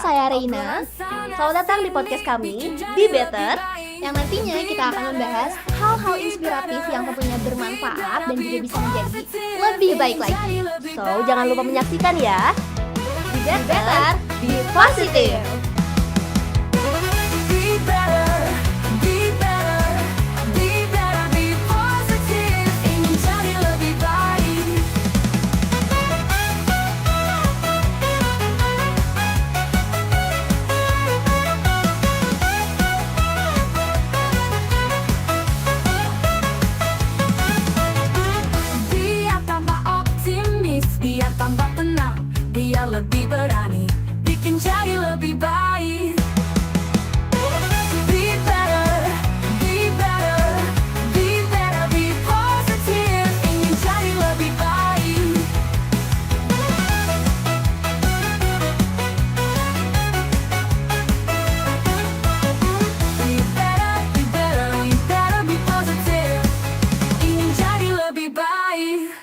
saya Reina. Selamat datang di podcast kami, Be Better, yang nantinya kita akan membahas hal-hal inspiratif yang tentunya bermanfaat dan juga bisa menjadi lebih baik lagi. So, jangan lupa menyaksikan ya. Be Better, Be Positive. Biar tambah tenang, biar lebih berani, bikin jadi lebih baik. Be better, be better, be better, be positive, ingin jadi lebih baik. Be better, be better, be better, be positive, ingin jadi lebih baik.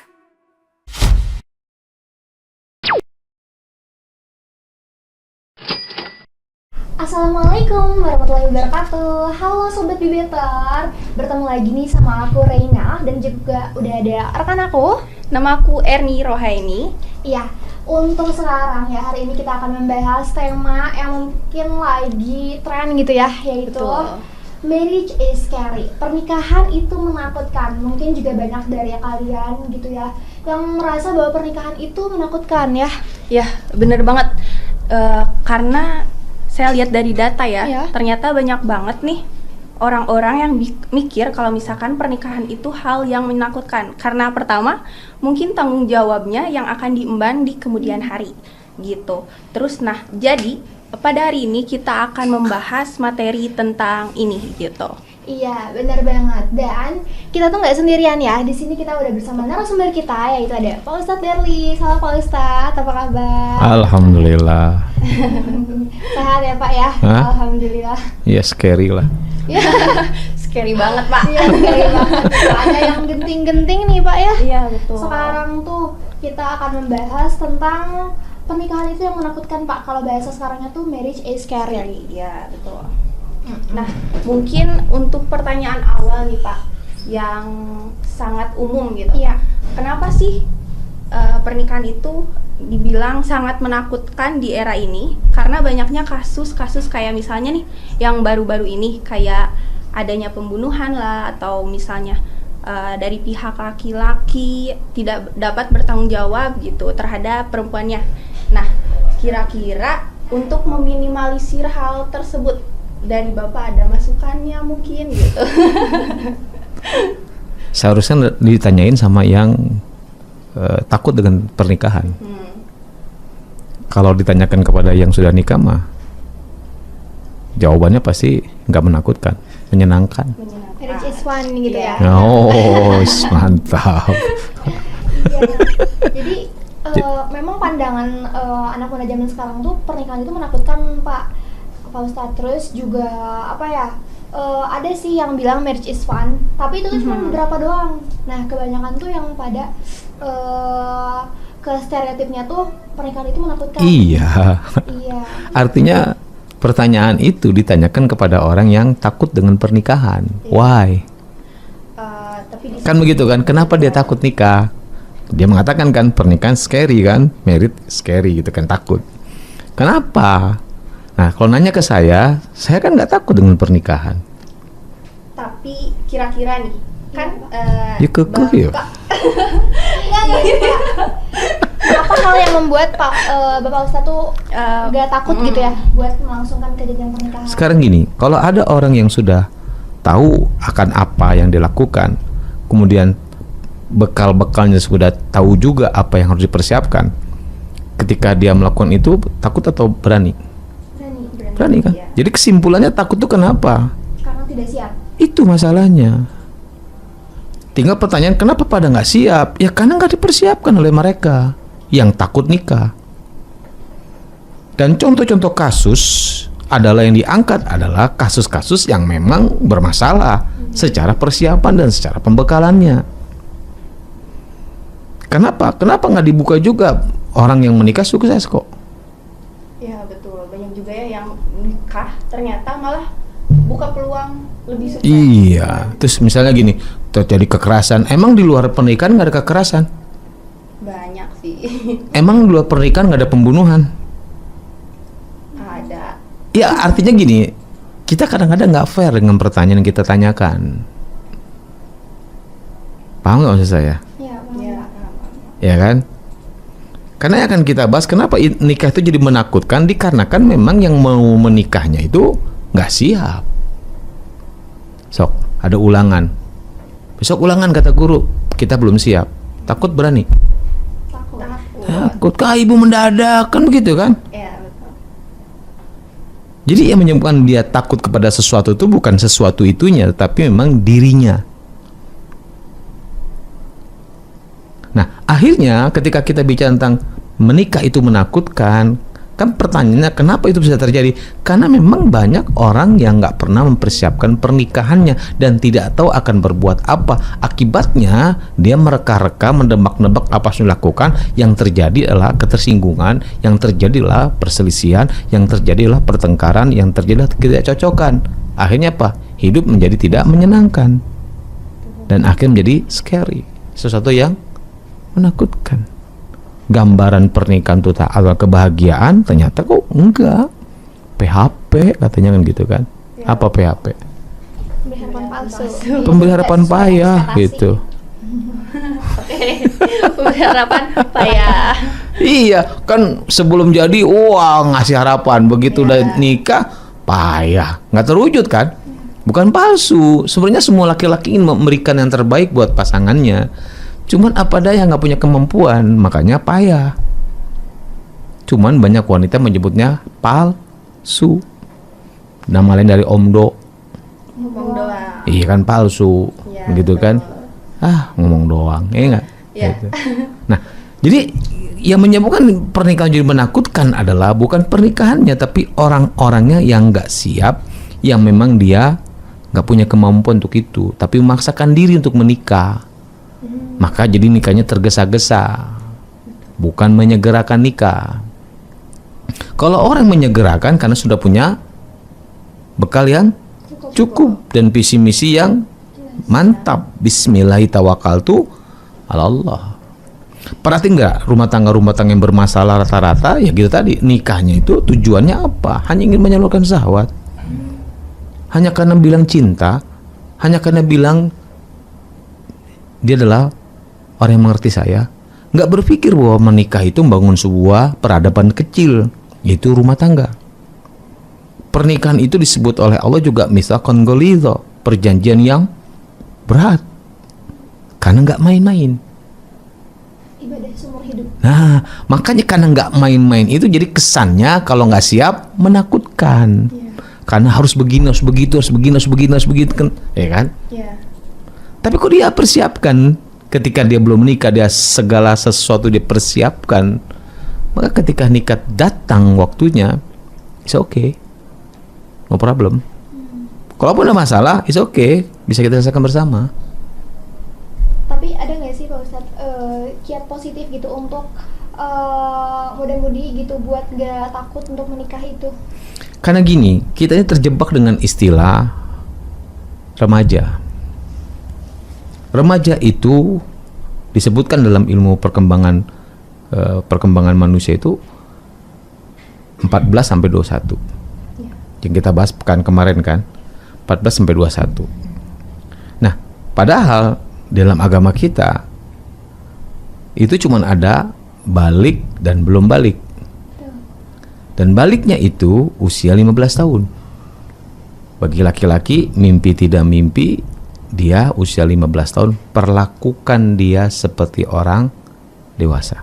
Assalamualaikum warahmatullahi wabarakatuh. Halo Sobat Be Better, bertemu lagi nih sama aku Reina dan juga udah ada rekan aku. Nama aku Erni Rohaini. Iya, untuk sekarang ya hari ini kita akan membahas tema yang mungkin lagi tren gitu ya, yaitu Betul. marriage is scary. Pernikahan itu menakutkan. Mungkin juga banyak dari kalian gitu ya yang merasa bahwa pernikahan itu menakutkan ya. Ya, bener banget. Karena saya lihat dari data ya, Iya. ternyata banyak banget nih orang-orang yang mikir kalau misalkan pernikahan itu hal yang menakutkan. Karena pertama, mungkin tanggung jawabnya yang akan diemban di kemudian hari, gitu. Terus, nah, jadi pada hari ini kita akan membahas materi tentang ini, gitu. Iya, benar banget. Dan kita tuh nggak sendirian ya. Di sini kita udah bersama narasumber kita, yaitu ada Pak Ustadz Derli. Halo Pak Ustadz, apa kabar? Alhamdulillah. Sehat ya Pak ya? Hah? Alhamdulillah. Ya scary lah. Ya, Scary banget, Pak. iya sekali banget. Ada yang genting-genting nih Pak ya. Iya, betul. Sekarang tuh kita akan membahas tentang pernikahan itu yang menakutkan Pak. Kalau bahasa sekarangnya tuh marriage is scary. Iya, betul. Nah, mungkin untuk pertanyaan awal nih Pak, yang sangat umum gitu. Iya. Kenapa sih pernikahan itu dibilang sangat menakutkan di era ini? Karena banyaknya kasus-kasus kayak misalnya nih, yang baru-baru ini kayak adanya pembunuhan lah, atau misalnya dari pihak laki-laki tidak dapat bertanggung jawab gitu terhadap perempuannya. Nah, kira-kira untuk meminimalisir hal tersebut, dari Bapak ada masukannya mungkin gitu? Seharusnya ditanyain sama yang takut dengan pernikahan. Kalau ditanyakan kepada yang sudah nikah mah, jawabannya pasti nggak menakutkan, menyenangkan. Marriage is fun gitu ya. Oh, mantap. Iya. Jadi memang pandangan anak muda zaman sekarang tuh pernikahan itu menakutkan Pak Ustadz. Terus juga apa ya, ada sih yang bilang marriage is fun, tapi itu tuh cuma beberapa doang. Nah kebanyakan tuh yang pada ke stereotipnya tuh pernikahan itu menakutkan. Iya. Iya. Artinya pertanyaan itu ditanyakan kepada orang yang takut dengan pernikahan. Why? Tapi Kan begitu kan? Kenapa dia takut nikah? Dia mengatakan kan pernikahan scary kan, married scary gitu kan, takut. Kenapa? Nah, kalau nanya ke saya kan nggak takut dengan pernikahan. Tapi kira-kira nih, kan Ya kekeh ya. Enggak gitu Pak. Apa hal yang membuat Bapak Ustadz tuh nggak takut gitu ya buat melangsungkan kejadian pernikahan? Sekarang gini, kalau ada orang yang sudah tahu akan apa yang dilakukan, kemudian bekal-bekalnya sudah tahu juga apa yang harus dipersiapkan, ketika dia melakukan itu takut atau berani? Berani kan? Ya. Jadi kesimpulannya takut itu kenapa? Karena tidak siap. Itu masalahnya. Tinggal pertanyaan, kenapa pada nggak siap? Ya karena nggak dipersiapkan oleh mereka yang takut nikah. Dan contoh-contoh kasus adalah yang diangkat adalah kasus-kasus yang memang bermasalah secara persiapan dan secara pembekalannya. Kenapa? Kenapa nggak dibuka juga? Orang yang menikah sukses kok. Ya betul, banyak juga ya yang nikah ternyata malah buka peluang lebih sukses. Iya, terus misalnya gini, terjadi kekerasan. Emang di luar pernikahan nggak ada kekerasan? Banyak sih. Emang di luar pernikahan nggak ada pembunuhan? Ada. Ya artinya gini, kita kadang-kadang nggak fair dengan pertanyaan yang kita tanyakan. Paham nggak maksud saya? Ya, paham. Ya, Ya kan? Karena yang akan kita bahas kenapa nikah itu jadi menakutkan, dikarenakan memang yang mau menikahnya itu nggak siap. Sok, ada ulangan. Besok ulangan kata guru, kita belum siap. Takut berani? Takut. Takut, kah ibu mendadak, kan begitu kan? Ya, betul. Jadi yang menyebabkan dia takut kepada sesuatu itu bukan sesuatu itunya, tapi memang dirinya. Nah, akhirnya ketika kita bicara tentang menikah itu menakutkan, kan pertanyaannya kenapa itu bisa terjadi? Karena memang banyak orang yang nggak pernah mempersiapkan pernikahannya dan tidak tahu akan berbuat apa. Akibatnya dia mereka-reka, mendebak-nebak apa yang dilakukan. Yang terjadi adalah ketersinggungan, yang terjadi adalah perselisihan, yang terjadi adalah pertengkaran, yang terjadi adalah ketidakcocokan. Akhirnya apa? Hidup menjadi tidak menyenangkan dan akhirnya menjadi scary, sesuatu yang menakutkan. Gambaran pernikahan itu tak ada kebahagiaan, ternyata kok enggak. PHP katanya kan gitu kan. Apa PHP? Beri harapan palsu. Pemberi harapan payah Ekspektasi. gitu. Harapan payah. Iya, kan sebelum jadi wah ngasih harapan, begitu udah nikah payah, nggak terwujud kan? Bukan palsu. Sebenarnya semua laki-laki ingin memberikan yang terbaik buat pasangannya. Cuman apa daya nggak punya kemampuan, makanya payah. Cuman banyak wanita menyebutnya palsu. Nama lain dari omdo. Ngomong doang. Iya kan palsu, Ya, gitu betul. kan? Ngomong doang, nggak? Ya. Gitu. Nah, jadi yang menyebabkan pernikahan jadi menakutkan adalah bukan pernikahannya, tapi orang-orangnya yang nggak siap, yang memang dia nggak punya kemampuan untuk itu, tapi memaksakan diri untuk menikah. Maka jadi nikahnya tergesa-gesa, bukan menyegerakan nikah. Kalau orang menyegerakan karena sudah punya bekal yang cukup dan visi misi yang mantap. Bismillahirrahmanirrahim, ala Allah. Perhati nggak rumah tangga yang bermasalah rata-rata ya gitu tadi, nikahnya itu tujuannya apa? Hanya ingin menyalurkan syahwat, hanya karena bilang cinta, hanya karena bilang dia adalah orang yang mengerti saya, nggak berpikir bahwa menikah itu membangun sebuah peradaban kecil, yaitu rumah tangga. Pernikahan itu disebut oleh Allah juga mitsaqan ghalidha, perjanjian yang berat, karena nggak main-main. Ibadah seumur hidup. Nah, makanya karena nggak main-main itu jadi kesannya kalau nggak siap menakutkan. Karena harus begini, harus begitu, harus begini, harus begini, harus begitu kan, ya kan? Ya. Tapi kok dia persiapkan ketika dia belum menikah, dia segala sesuatu dia persiapkan. Maka ketika nikah datang waktunya, it's okay, no problem. Kalaupun ada masalah, it's okay, bisa kita selesaikan bersama. Tapi ada nggak sih Pak Ustadz kiat positif gitu untuk muda-mudi gitu buat nggak takut untuk menikah itu? Karena gini, kita ini terjebak dengan istilah remaja. Remaja itu disebutkan dalam ilmu perkembangan manusia itu 14 sampai 21. Yang kita bahas pekan kemarin kan, 14 sampai 21. Nah, padahal dalam agama kita itu cuma ada balik dan belum balik. Dan baliknya itu usia 15 tahun. Bagi laki-laki mimpi tidak mimpi, dia usia 15 tahun, perlakukan dia seperti orang dewasa.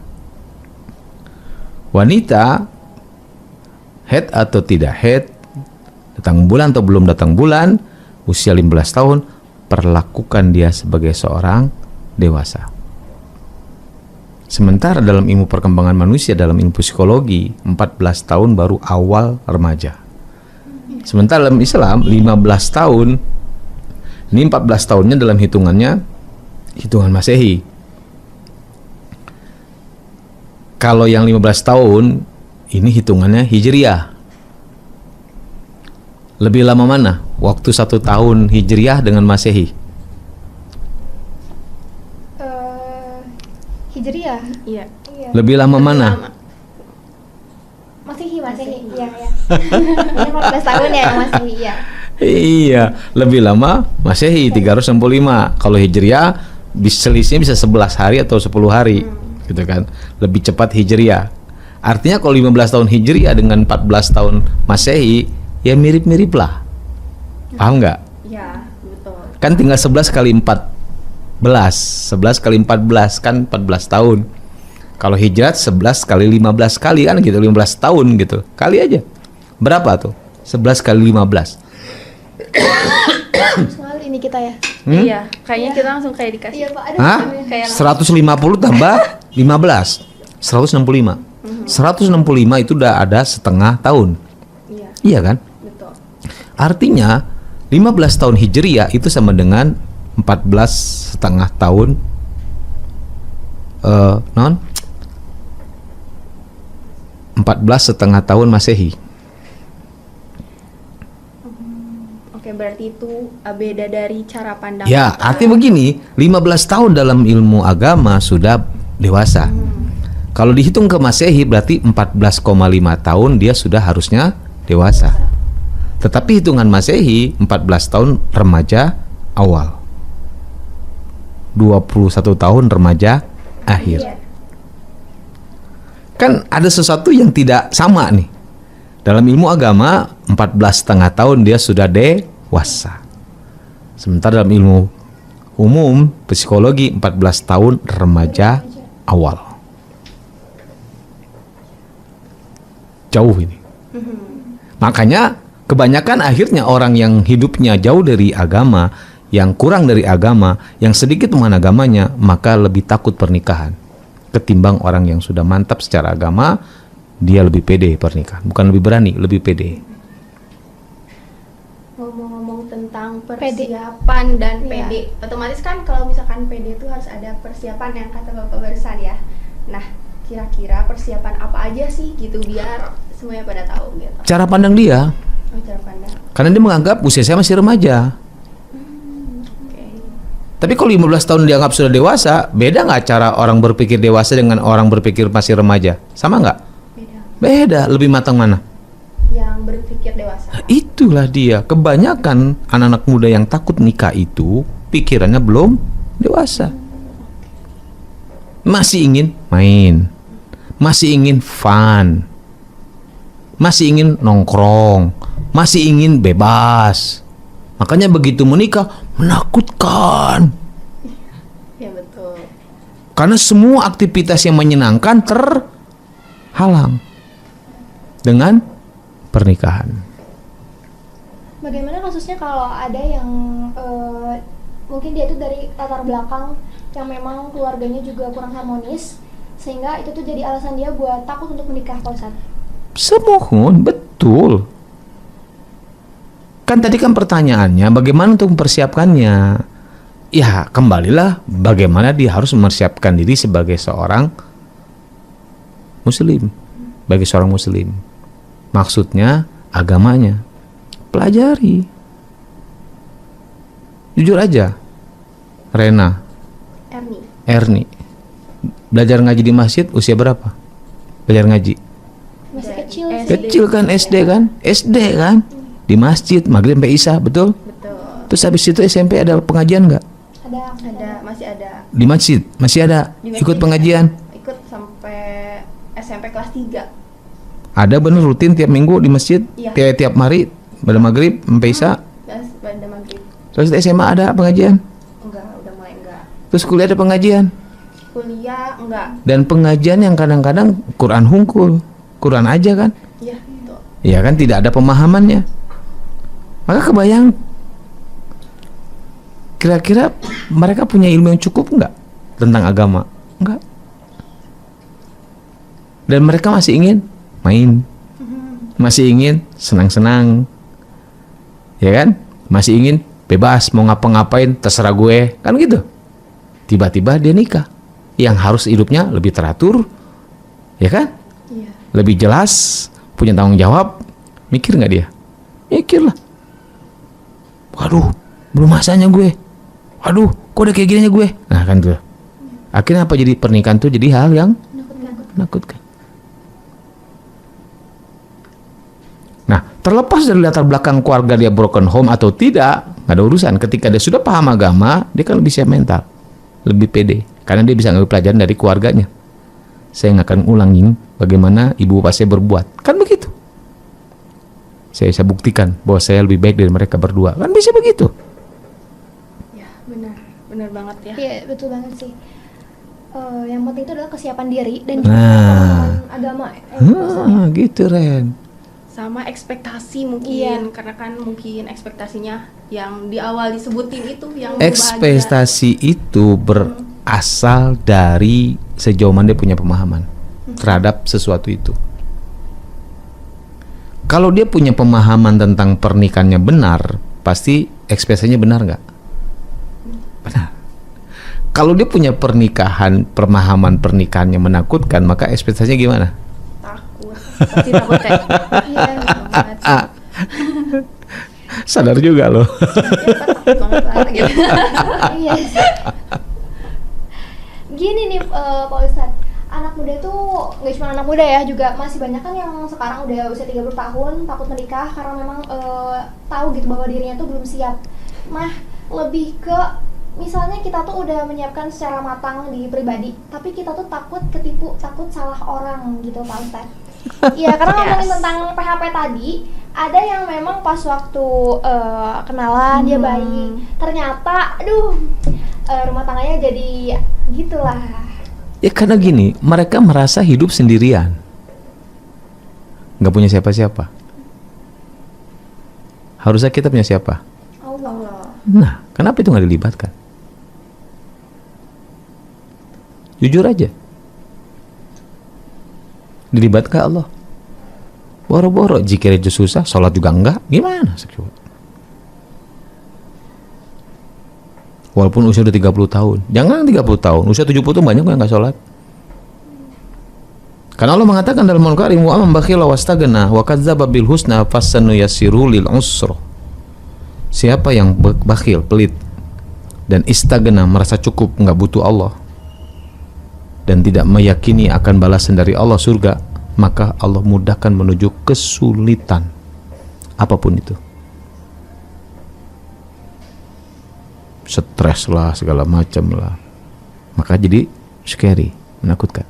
Wanita head atau tidak head, datang bulan atau belum datang bulan, usia 15 tahun, perlakukan dia sebagai seorang dewasa. Sementara dalam ilmu perkembangan manusia, dalam ilmu psikologi, 14 tahun baru awal remaja. Sementara dalam Islam 15 tahun, ini 14 tahunnya dalam hitungan Masehi. Kalau yang 15 tahun ini hitungannya Hijriyah. Lebih lama mana? Waktu 1 tahun Hijriah dengan Masehi. Hijriah. Iya. Iya. Lebih lama mana? Lama. Masehi. Iya, ya. Ini 14 tahun ya Masehi, ya. Iya, lebih lama Masehi 365. Kalau Hijriah selisihnya bisa 11 hari atau 10 hari. Gitu kan. Lebih cepat Hijriah. Artinya kalau 15 tahun Hijriah dengan 14 tahun Masehi, ya mirip-mirip lah. Paham nggak? Iya, betul. Kan tinggal 11 kali 11 kali 14 kan 14 tahun. Kalau hijrat 11 kali 15 kali kan gitu, 15 tahun gitu. Kali aja. Berapa tuh? 11 kali 15. Soal ini kita ya. Iya, kayaknya kita langsung kayak dikasih. Iya, Pak. Ada Hah? Kayak 150 tambah 15. 165. 165 itu udah ada setengah tahun. Iya, Iya kan? betul. Artinya 15 tahun Hijriah itu sama dengan 14 setengah tahun non 14 setengah tahun Masehi. Oke, berarti itu beda dari cara pandang. Ya, kita. artinya begini, 15 tahun dalam ilmu agama sudah dewasa. Kalau dihitung ke Masehi berarti 14,5 tahun dia sudah harusnya dewasa. Tetapi hitungan Masehi 14 tahun remaja awal. 21 tahun remaja akhir. Iya. Kan ada sesuatu yang tidak sama nih. Dalam ilmu agama 14,5 tahun dia sudah dewasa. Sementara dalam ilmu umum psikologi 14 tahun remaja awal. Jauh ini. Makanya kebanyakan akhirnya orang yang hidupnya jauh dari agama, yang kurang dari agama, yang sedikit pemahaman agamanya, maka lebih takut pernikahan ketimbang orang yang sudah mantap secara agama. Dia lebih pede pernikahan, bukan lebih berani, lebih pede. Ngomong-ngomong tentang Pede. persiapan dan Iya. PD, otomatis kan kalau misalkan PD itu harus ada persiapan yang kata Bapak barusan ya. Nah, kira-kira persiapan apa aja sih gitu biar semuanya pada tahu gitu. Cara pandang dia, Oh, cara pandang. karena dia menganggap usia saya masih remaja. Oke. Tapi kalau 15 tahun dianggap sudah dewasa, beda nggak cara orang berpikir dewasa dengan orang berpikir masih remaja? Sama nggak? Beda. Beda, lebih matang mana? Yang berpikir dewasa. Itulah dia, kebanyakan anak-anak muda yang takut nikah itu pikirannya belum dewasa. Masih ingin main, masih ingin fun, masih ingin nongkrong, masih ingin bebas. Makanya begitu menikah menakutkan. Ya betul. Karena semua aktivitas yang menyenangkan terhalang dengan pernikahan. Bagaimana kasusnya kalau ada yang mungkin dia itu dari latar belakang yang memang keluarganya juga kurang harmonis, sehingga itu tuh jadi alasan dia buat takut untuk menikah, Pak Ustadz? Semohon, betul. Kan tadi kan pertanyaannya bagaimana untuk mempersiapkannya? Ya, kembalilah bagaimana dia harus mempersiapkan diri sebagai seorang muslim. Bagi seorang muslim. Maksudnya agamanya. Pelajari. Jujur aja. Rena, Erni, belajar ngaji di masjid usia berapa? Belajar ngaji? Masih Dan kecil SD. sih. Kecil kan, SD kan? SD kan? Di masjid, maghrib sampai isya, betul? Betul. Terus habis itu SMP ada pengajian nggak? Ada, masih ada. Di masjid, masih ada? Di Ikut masjid pengajian? Ikut sampai SMP kelas 3. Ada bener rutin tiap minggu di masjid? Iya. Tiap hari, pada maghrib sampai isya? Dan pada maghrib. Terus di SMA ada pengajian? Enggak, udah mulai enggak. Terus kuliah ada pengajian? Kuliah enggak. Dan pengajian yang kadang-kadang Quran hungkul, Quran aja kan? Iya, betul. Ya kan, tidak ada pemahamannya. Maka kebayang, kira-kira mereka punya ilmu yang cukup nggak tentang agama? Enggak. Dan mereka masih ingin main, masih ingin senang-senang, ya kan? Masih ingin bebas, mau ngapa-ngapain terserah gue, kan gitu. Tiba-tiba dia nikah, yang harus hidupnya lebih teratur, ya kan? Iya. Lebih jelas, punya tanggung jawab. Mikir nggak dia? Mikir lah. waduh, belum masanya gue. Waduh, kok udah kayak gini gue. Nah kan tuh. Akhirnya apa, jadi pernikahan tuh jadi hal yang menakutkan. Nah, terlepas dari latar belakang keluarga dia broken home atau tidak, nggak ada urusan. Ketika dia sudah paham agama, dia kan lebih siap mental, lebih pede, karena dia bisa ngambil pelajaran dari keluarganya. Saya nggak akan ulangin bagaimana ibu bapak saya berbuat, kan begitu. Saya bisa buktikan bahwa saya lebih baik dari mereka berdua, kan bisa begitu. Ya, benar banget ya. Iya, betul banget sih. Yang penting itu adalah kesiapan diri dan juga Nah. pemahaman agama. Gitu Ren. Sama ekspektasi mungkin, Iya. karena kan mungkin ekspektasinya yang di awal disebutin itu yang bahagia. Ekspektasi itu berasal dari sejauh mana dia punya pemahaman terhadap sesuatu itu. Kalau dia punya pemahaman tentang pernikahannya benar, pasti ekspektasinya benar nggak? Benar. Kalau dia punya pemahaman pernikahannya menakutkan, maka ekspektasinya gimana? Takut, pasti takut kayak Iya. banget. Sadar juga loh. Takut banget lah gitu. Iya sih. Gini nih Pak Ustadz, anak muda tuh nggak cuma anak muda ya, juga masih banyak kan yang sekarang udah usia 30 tahun takut menikah karena memang tahu gitu bahwa dirinya tuh belum siap. Nah, lebih ke misalnya kita tuh udah menyiapkan secara matang di pribadi, tapi kita tuh takut ketipu, takut salah orang gitu Pak Ustadz. Iya, karena ngomongin tentang PHP tadi, ada yang memang pas waktu kenalan dia baik, ternyata aduh rumah tangganya jadi gitulah. Ya karena gini, mereka merasa hidup sendirian, nggak punya siapa-siapa. Harusnya kita punya siapa? Allah. Nah, kenapa itu nggak dilibatkan? Jujur aja. Dilibatkan Allah. Boro-boro, zikir aja susah, sholat juga enggak, gimana? Walaupun usia udah 30 tahun. Jangan 30 tahun, usia 70 tahun banyak yang nggak sholat. Karena Allah mengatakan dalam Al-Karim, wa amman bakhila wastagna wa kadzdzaba bil husna fasanuyassiru lil usra. Siapa yang bakhil, pelit, dan istagna, merasa cukup, nggak butuh Allah, dan tidak meyakini akan balasan dari Allah surga, maka Allah mudahkan menuju kesulitan apapun itu. Stres lah, segala macam lah. Maka jadi scary, menakutkan.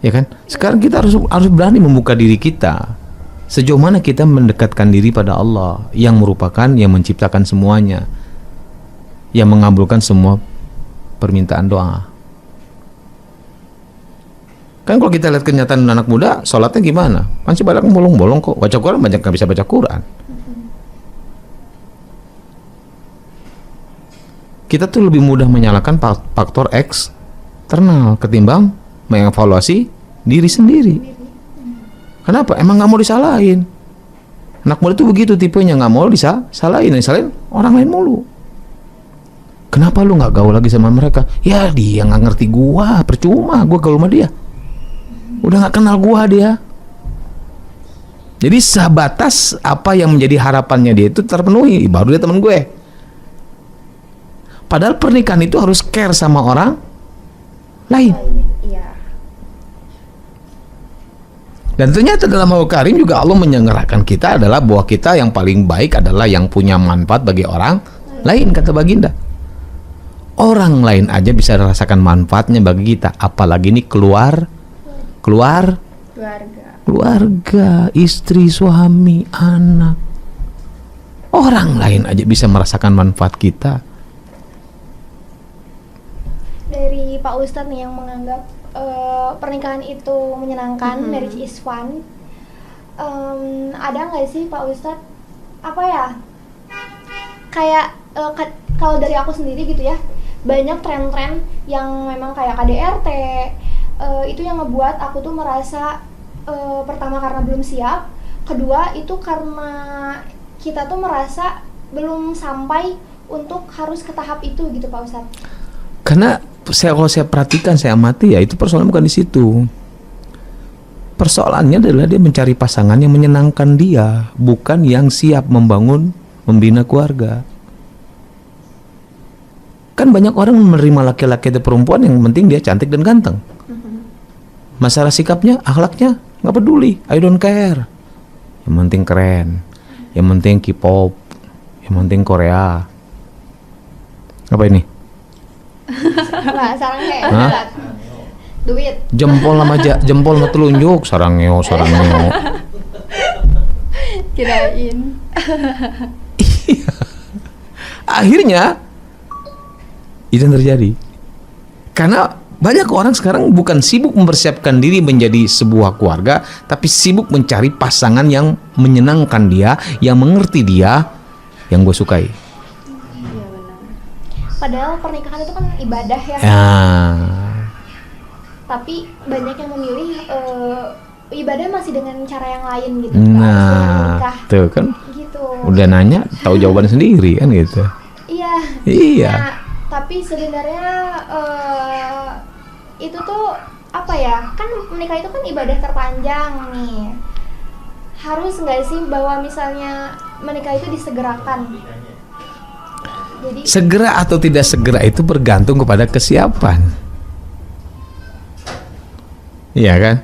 Ya kan? Sekarang kita harus berani membuka diri kita. Sejauh mana kita mendekatkan diri pada Allah yang merupakan yang menciptakan semuanya, yang mengabulkan semua permintaan doa. Kan kalau kita lihat kenyataan anak muda, sholatnya gimana? Masih banyak bolong-bolong kok. Baca Quran banyak nggak bisa baca Quran. Kita tuh lebih mudah menyalahkan faktor eksternal ketimbang mengevaluasi diri sendiri. Kenapa? Emang nggak mau disalahin. Anak muda tuh begitu tipenya, nggak mau disalahin orang lain mulu. Kenapa lu nggak gaul lagi sama mereka? Ya dia nggak ngerti gua, percuma gua gaul sama dia. Udah nggak kenal gua dia. Jadi sebatas apa yang menjadi harapannya dia itu terpenuhi, baru dia teman gue. Padahal pernikahan itu harus care sama orang lain. Iya. Dan ternyata dalam Al-Karim juga Allah menyelenggarakan kita adalah bahwa kita yang paling baik adalah yang punya manfaat bagi orang lain, kata baginda. Orang lain aja bisa rasakan manfaatnya bagi kita, apalagi ini keluarga, istri, suami, anak. Orang lain aja bisa merasakan manfaat kita. Dari Pak Ustadz nih yang menganggap pernikahan itu menyenangkan, marriage is fun. Ada nggak sih Pak Ustadz, apa ya, kayak kalau dari aku sendiri gitu ya, banyak tren-tren yang memang kayak KDRT, itu yang ngebuat aku tuh merasa pertama karena belum siap, kedua itu karena kita tuh merasa belum sampai untuk harus ke tahap itu gitu Pak Ustadz. Karena kalau saya perhatikan, saya amati ya, itu persoalan bukan di situ. Persoalannya adalah dia mencari pasangan yang menyenangkan dia, bukan yang siap membangun, membina keluarga. Kan banyak orang menerima laki-laki atau perempuan yang penting dia cantik dan ganteng. Masalah sikapnya, akhlaknya nggak peduli, I don't care. Yang penting keren, yang penting K-pop, yang penting Korea. Apa ini? Nah, sarang kayak Hah? duit. Jempol sama telunjuk, sarangnya. Kirain. Akhirnya itu yang terjadi. Karena banyak orang sekarang bukan sibuk mempersiapkan diri menjadi sebuah keluarga, tapi sibuk mencari pasangan yang menyenangkan dia, yang mengerti dia, yang gue sukai. Iya benar. Padahal pernikahan itu kan ibadah ya. Ya, Tapi banyak yang memilih ibadah masih dengan cara yang lain gitu. Nggak harus dengan nah, menikah tuh kan gitu. udah nanya, tahu jawaban sendiri kan gitu. Iya. Iya. Nah, tapi sebenarnya itu tuh apa ya? Kan menikah itu kan ibadah terpanjang nih. Harus nggak sih bahwa misalnya menikah itu disegerakan? Jadi Segera atau tidak segera itu bergantung kepada kesiapan. Iya kan?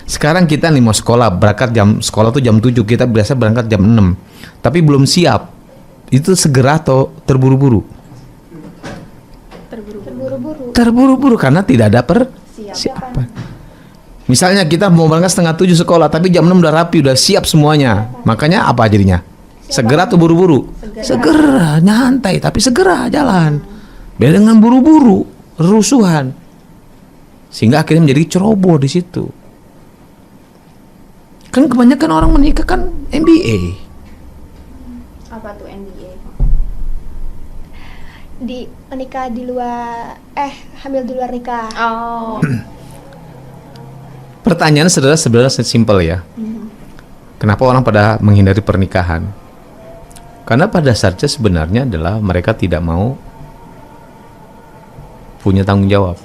Sekarang kita nih mau sekolah, berangkat sekolah tuh jam 7, kita biasa berangkat jam 6. Tapi belum siap. Itu segera atau terburu-buru? terburu-buru. Terburu-buru karena tidak ada persiapan. Misalnya kita mau berangkat setengah 7 sekolah, tapi jam 6 udah rapi, udah siap semuanya. Makanya apa jadinya? Segera atau buru-buru? Segera, nyantai, tapi segera jalan. Beda dengan buru-buru, rusuhan. Sehingga akhirnya menjadi ceroboh di situ. Kan kebanyakan orang menikah kan MBA. Apa tuh NBA? Di menikah di luar hamil di luar nikah. Oh. Pertanyaan sebenarnya simpel ya. Kenapa orang pada menghindari pernikahan? Karena pada dasarnya sebenarnya adalah mereka tidak mau punya tanggung jawab.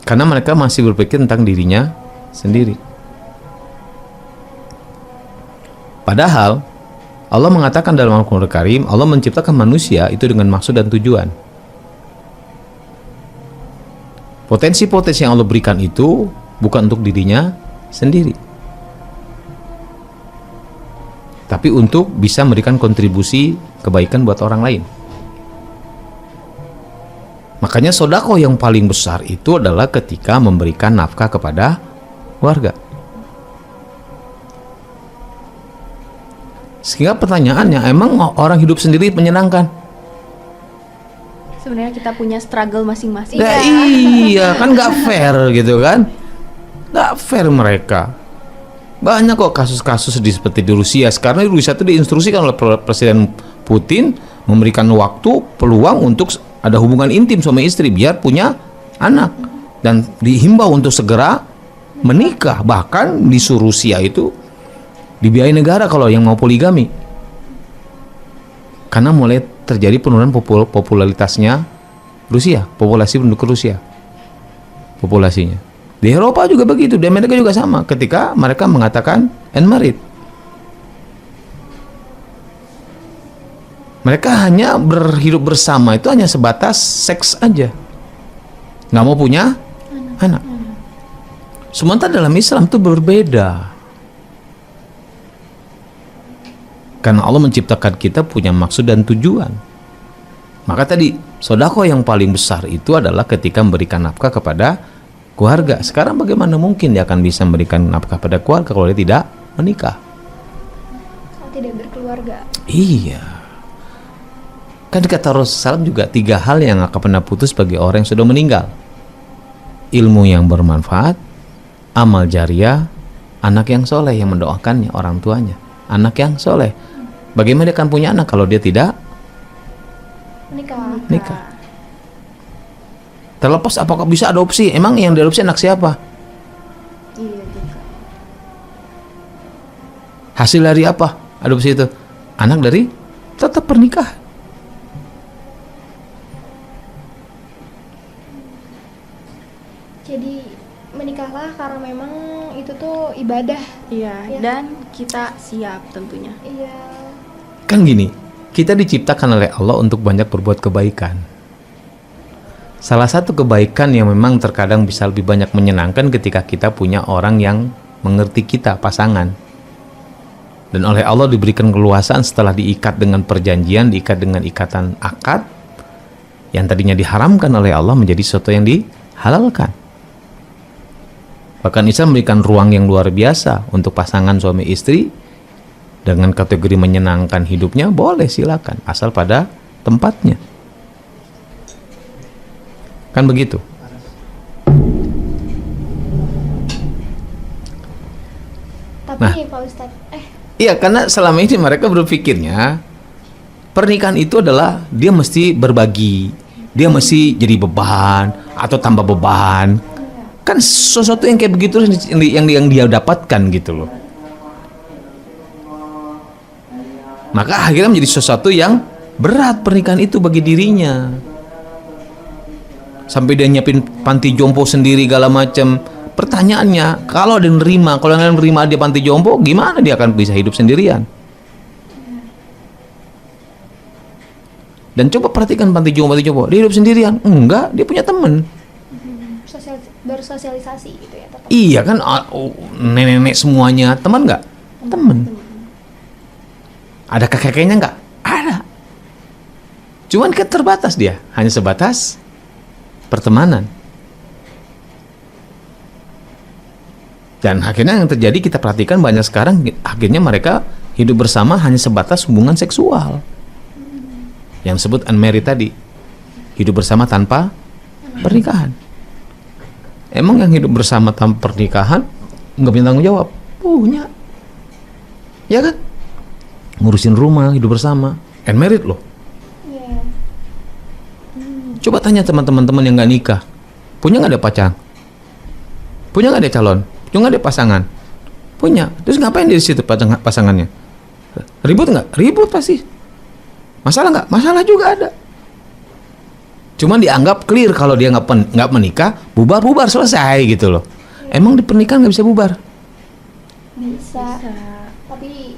Karena mereka masih berpikir tentang dirinya sendiri. Padahal Allah mengatakan dalam Al-Quran Karim, Allah menciptakan manusia itu dengan maksud dan tujuan. Potensi-potensi yang Allah berikan itu bukan untuk dirinya sendiri, tapi untuk bisa memberikan kontribusi kebaikan buat orang lain. Makanya sedekah yang paling besar itu adalah ketika memberikan nafkah kepada keluarga. Sehingga pertanyaannya, emang orang hidup sendiri menyenangkan? Sebenarnya kita punya struggle masing-masing. Nah, iya kan nggak fair gitu kan? Nggak fair mereka. Banyak kok kasus-kasus seperti di Rusia. Sekarang di Rusia itu diinstruksikan oleh Presiden Putin memberikan waktu, peluang untuk ada hubungan intim suami istri biar punya anak, dan dihimbau untuk segera menikah. Bahkan di Rusia itu dibiayai negara kalau yang mau poligami, karena mulai terjadi penurunan popularitasnya Rusia, populasi penduduk Rusia, populasinya. Di Eropa juga begitu, di Amerika juga sama. Ketika mereka mengatakan unmarried, mereka hanya berhidup bersama itu hanya sebatas seks aja, nggak mau punya anak. Sementara dalam Islam itu berbeda. Karena Allah menciptakan kita punya maksud dan tujuan. Maka tadi, sedekah yang paling besar itu adalah ketika memberikan nafkah kepada keluarga. Sekarang bagaimana mungkin dia akan bisa memberikan nafkah pada keluarga kalau dia tidak menikah? Kalau tidak berkeluarga. Iya. Kan kata Rasulullah juga 3 hal yang akan pernah putus bagi orang yang sudah meninggal: ilmu yang bermanfaat, amal jariah, anak yang soleh yang mendoakannya, orang tuanya. Anak yang soleh. Bagaimana dia akan punya anak kalau dia tidak nikah? Terlepas apakah bisa adopsi? Emang yang diadopsi anak siapa? Iya juga. Hasil dari apa adopsi itu? Anak dari tetap pernikahan. Jadi menikahlah karena itu tuh ibadah. Iya, Iya. dan kita siap tentunya. Iya. Kan gini, kita diciptakan oleh Allah untuk banyak berbuat kebaikan. Salah satu kebaikan yang memang terkadang bisa lebih banyak menyenangkan ketika kita punya orang yang mengerti kita, pasangan. Dan oleh Allah diberikan keluasan setelah diikat dengan perjanjian, diikat dengan ikatan akad, yang tadinya diharamkan oleh Allah menjadi sesuatu yang dihalalkan. Bahkan Islam memberikan ruang yang luar biasa untuk pasangan suami istri dengan kategori menyenangkan hidupnya, boleh silakan, asal pada tempatnya. Kan begitu. Tapi Nah. Pak Ustadz, Iya, karena selama ini mereka berpikirnya pernikahan itu adalah dia mesti berbagi, dia mesti jadi beban atau tambah beban. Kan sesuatu yang kayak begitu yang dia dapatkan gitu loh. Maka akhirnya menjadi sesuatu yang berat pernikahan itu bagi dirinya. Sampai dia nyiapin panti jompo sendiri segala macam. Pertanyaannya, kalau dia nerima, kalau dia nerima dia panti jompo, gimana dia akan bisa hidup sendirian? Dan coba perhatikan panti jompo, dia hidup sendirian? Enggak, dia punya teman. bersosialisasi gitu ya tetap. Iya kan, nenek-nenek semuanya teman nggak? Teman. Ada kakek-kakeknya nggak? Ada. Cuman kan terbatas dia, hanya sebatas pertemanan. Dan akhirnya yang terjadi kita perhatikan banyak sekarang, akhirnya mereka hidup bersama hanya sebatas hubungan seksual. Yang disebut unmarried tadi, hidup bersama tanpa pernikahan. Emang yang hidup bersama tanpa pernikahan nggak punya tanggung jawab? Punya, ya kan? Ngurusin rumah, hidup bersama, unmarried loh. Iya. Coba tanya teman-teman yang nggak nikah, punya nggak ada pacar? Punya nggak ada calon? Punya nggak ada pasangan? Punya. Terus ngapain dia di situ pasangannya? Ribut nggak? Ribut pasti. Masalah nggak? Masalah juga ada. Cuman dianggap clear kalau dia nggak menikah, bubar selesai gitu loh. Emang di pernikahan nggak bisa bubar? Bisa. Tapi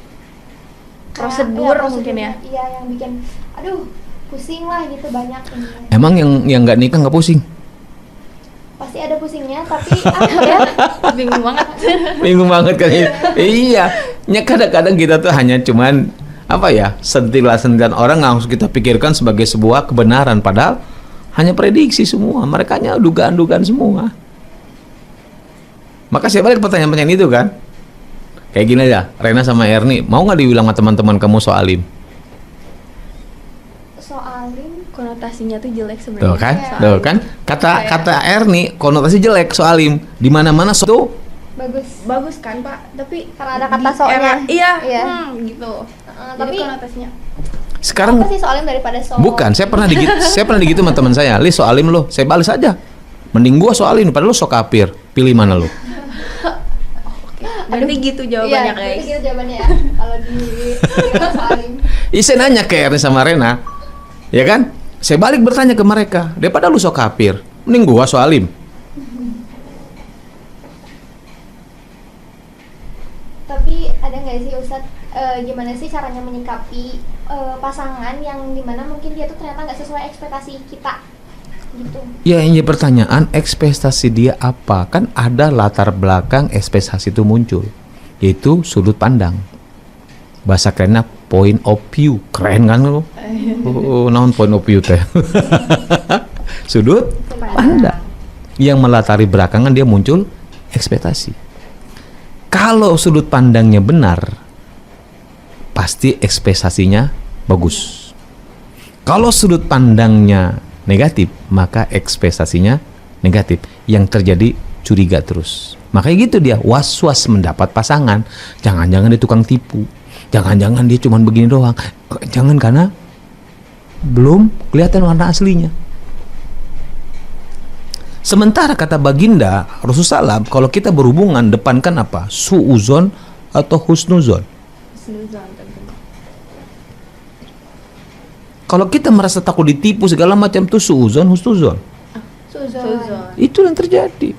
Prosedur mungkin ya. Iya, yang bikin aduh pusing lah gitu banyak ini. Emang yang nggak nikah nggak pusing? Pasti ada pusingnya, tapi apa ya? Bingung banget. Bingung banget kan ya? Iya. Ya kadang-kadang kita tuh hanya cuman apa ya, sentilan-sentilan orang yang harus kita pikirkan sebagai sebuah kebenaran, padahal hanya prediksi semua. Mereka hanya dugaan-dugaan semua. Maka saya balik pertanyaan-pertanyaan itu kan. Kayak gini aja, Rena sama Erni, mau nggak dibilang sama teman-teman kamu soalim? Soalin Konotasinya tuh jelek sebenarnya. Tuh kan? Iya. Tuh kan? Kata Erni konotasi jelek soalim. Di mana-mana tuh bagus. Bagus kan Pak, tapi Karena ada kata di soalnya. era- Iya, Iya. gitu. Jadi Tapi konotasinya sekarang apa sih soalin daripada soal? bukan, saya pernah digitu sama teman saya. Li soalim lo, saya balas aja. Mending gua soalin, padahal lo sok kafir. Pilih mana lo? berarti gitu jawabannya Iya, guys. berarti gitu jawabannya ya. Kalau di soalin. Saya nanya ke Erni sama Rena, ya kan? Saya balik bertanya ke mereka, daripada lu sok kafir, mending gua soalim. Tapi ada nggak sih Ustadz, gimana sih caranya menyikapi pasangan yang dimana mungkin dia tuh ternyata nggak sesuai ekspektasi kita gitu? Ya, ini pertanyaan ekspektasi dia apa? Kan ada latar belakang ekspektasi itu muncul, yaitu sudut pandang. Bahasa kerennya point of view. Keren kan lo? Oh, naon point of view teh? Sudut pandang. Yang melatari belakangan dia muncul ekspektasi. Kalau sudut pandangnya benar, pasti ekspektasinya bagus. Kalau sudut pandangnya negatif, maka ekspektasinya negatif. Yang terjadi curiga terus. Makanya gitu dia was-was mendapat pasangan. Jangan-jangan dia tukang tipu. Jangan-jangan dia cuma begini doang. Jangan, karena belum kelihatan warna aslinya. Sementara kata baginda Rasulullah SAW, kalau kita berhubungan depankan apa? Su'uzon atau husnuzon. Husnuzon tentunya. Kalau kita merasa takut ditipu segala macam tuh su'uzon, husnuzon. Suzon. Itu yang terjadi.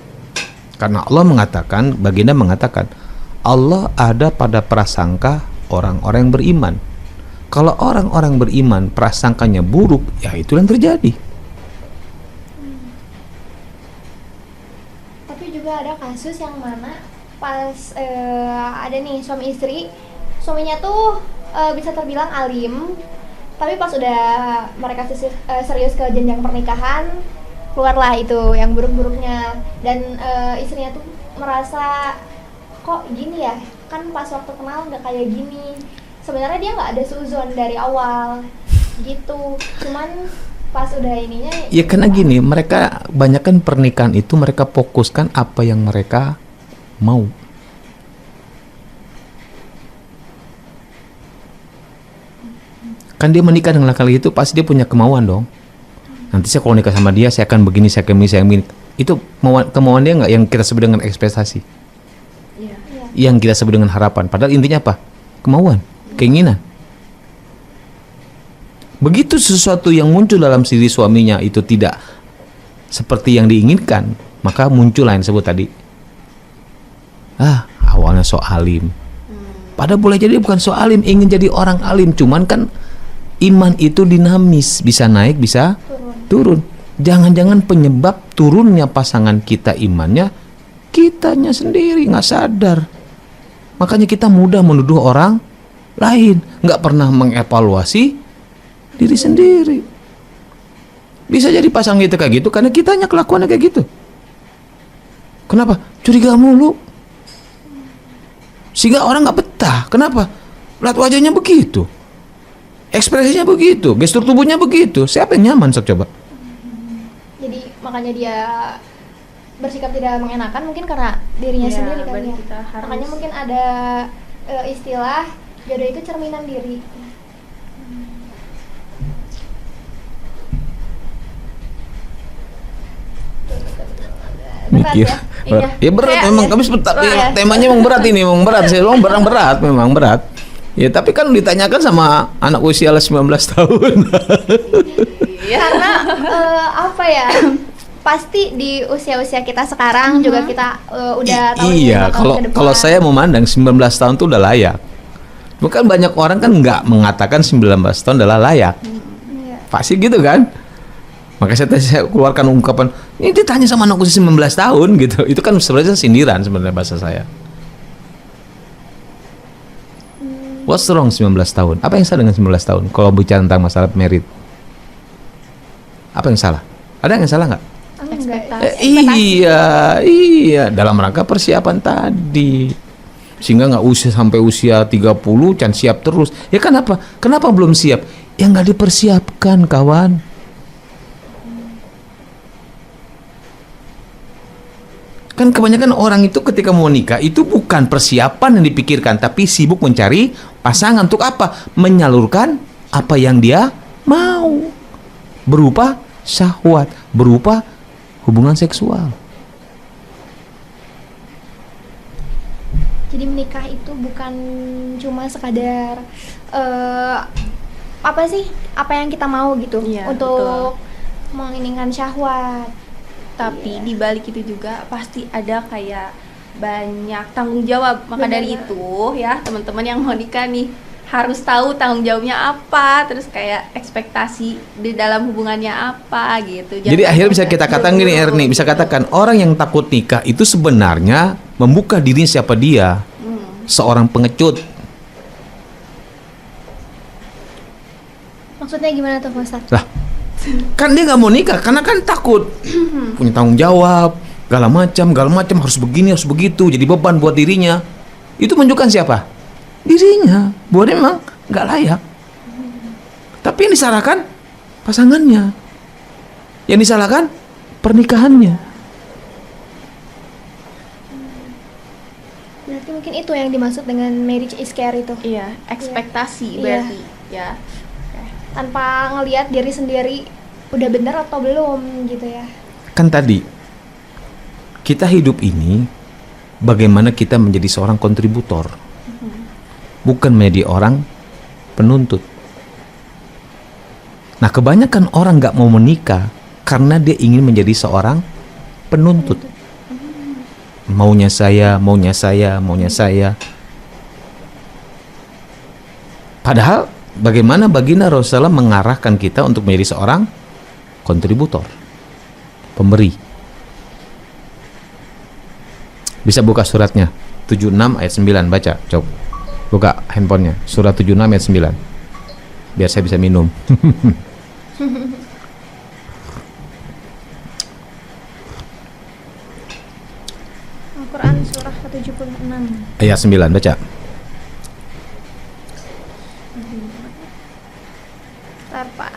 Karena Allah mengatakan, baginda mengatakan, Allah ada pada prasangka orang-orang yang beriman. Kalau orang-orang beriman prasangkanya buruk, ya itu yang terjadi. Tapi juga ada kasus yang mana pas ada nih suami istri, suaminya tuh bisa terbilang alim, tapi pas udah mereka serius ke jenjang pernikahan, keluarlah itu yang buruk-buruknya. Dan istrinya tuh merasa kok gini ya, kan pas waktu kenal nggak kayak gini. Sebenarnya dia nggak ada suzon dari awal gitu, cuman pas udah ininya Ya karena gini, mereka banyakkan pernikahan itu mereka fokuskan apa yang mereka mau. Kan dia menikah dengan laki-laki itu pasti dia punya kemauan dong. Nanti saya kalau nikah sama dia saya akan begini, saya akan begini, saya akan begini. Itu kemauan dia nggak yang kita sebut dengan ekspektasi, Iya. yang kita sebut dengan harapan. Padahal intinya apa? Kemauan, keinginan. Begitu sesuatu yang muncul dalam diri suaminya itu tidak seperti yang diinginkan, maka muncul yang disebut tadi. Awalnya so alim. Padahal boleh jadi bukan so alim, ingin jadi orang alim. Cuman kan iman itu dinamis, bisa naik, bisa turun. Jangan-jangan penyebab turunnya pasangan kita imannya kitanya sendiri nggak sadar. Makanya kita mudah menuduh orang lain, nggak pernah mengevaluasi diri sendiri. Bisa jadi pasangan kita kayak gitu karena kitanya kelakuannya kayak gitu. Kenapa? Curiga mulu. Sehingga orang nggak betah. Kenapa? Lihat wajahnya begitu, ekspresinya begitu, gestur tubuhnya begitu. Siapa yang nyaman, sok coba? jadi makanya dia bersikap tidak mengenakan mungkin karena dirinya Iya, sendiri kali berarti ya. kita harus- Makanya mungkin ada istilah jodoh itu cerminan diri. Berat Mikir. ya? Berat. Iya. Ya berat Kayak memang. ya. Kami temanya emang berat ini, memang berat. Saya bilang berat, memang berat. Ya tapi kan ditanyakan sama anak usia 19 tahun. Karena apa ya? Pasti di usia-usia kita sekarang juga kita udah tahu ini Iya, bakal kalau ke depan. kalau saya memandang 19 tahun itu udah layak. Bukan banyak orang kan nggak mengatakan 19 tahun adalah layak. Iya. Pasti gitu kan? Makanya saya keluarkan ungkapan, ini ditanya sama anak usia 19 tahun gitu. Itu kan sebenarnya sindiran sebenarnya bahasa saya. What's wrong 19 tahun? Apa yang salah dengan 19 tahun? Kalau bicara tentang masalah merit. Apa yang salah? Ada yang salah nggak? Iya, dalam rangka persiapan tadi. Sehingga nggak usah sampai usia 30 can siap terus. Ya kenapa? Kenapa belum siap? Ya nggak dipersiapkan, kawan. Kan kebanyakan orang itu ketika mau nikah itu bukan persiapan yang dipikirkan, tapi sibuk mencari pasangan. Untuk apa? Menyalurkan apa yang dia mau, berupa syahwat, berupa hubungan seksual. Jadi menikah itu bukan cuma sekadar apa sih? Apa yang kita mau gitu Iya, untuk menginginkan syahwat. Tapi di balik itu juga pasti ada kayak banyak tanggung jawab. Maka dari Benar. itu ya teman-teman yang mau nikah nih harus tahu tanggung jawabnya apa, terus kayak ekspektasi di dalam hubungannya apa gitu. Jadi Jangan akhirnya bisa sampai kita katakan gini, buru-buru Erni, bisa gitu. katakan orang yang takut nikah itu sebenarnya membuka dirinya siapa dia, seorang pengecut. Maksudnya gimana tuh, Pak Ustadz? Lah, kan dia nggak mau nikah karena kan takut punya tanggung jawab, segala macam harus begini harus begitu, jadi beban buat dirinya. Itu menunjukkan siapa? Dirinya, bahwa dia memang nggak layak. Tapi yang disalahkan pasangannya, yang disalahkan pernikahannya. Berarti mungkin itu yang dimaksud dengan marriage is care itu. Iya, ekspektasi Iya. berarti ya. Tanpa ngelihat diri sendiri udah benar atau belum gitu ya. Kan tadi kita hidup ini bagaimana kita menjadi seorang kontributor, bukan menjadi orang penuntut. Nah, kebanyakan orang nggak mau menikah karena dia ingin menjadi seorang penuntut. maunya saya, maunya saya, maunya saya. Padahal bagaimana baginda Rasulullah mengarahkan kita untuk menjadi seorang kontributor, pemberi. Bisa buka suratnya 76 ayat 9, baca, coba. Buka handphonenya, surat 76 ayat 9. Biar saya bisa minum. Al-Quran surah ke-76. Ayat 9, baca. Bentar, Pak.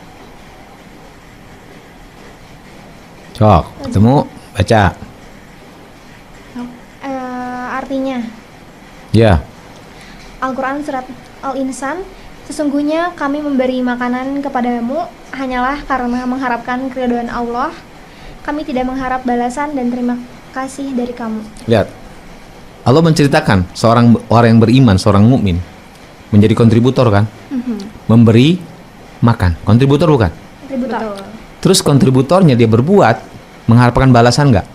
Cok, ketemu, baca. Artinya Ya, Al-Quran surat Al-Insan, sesungguhnya kami memberi makanan kepadamu hanyalah karena mengharapkan keridhaan Allah. Kami tidak mengharap balasan dan terima kasih dari kamu. lihat. Allah menceritakan seorang orang yang beriman, seorang mukmin menjadi kontributor kan? Memberi makan. Kontributor bukan? Kontributor. Betul. Terus kontributornya dia berbuat mengharapkan balasan nggak?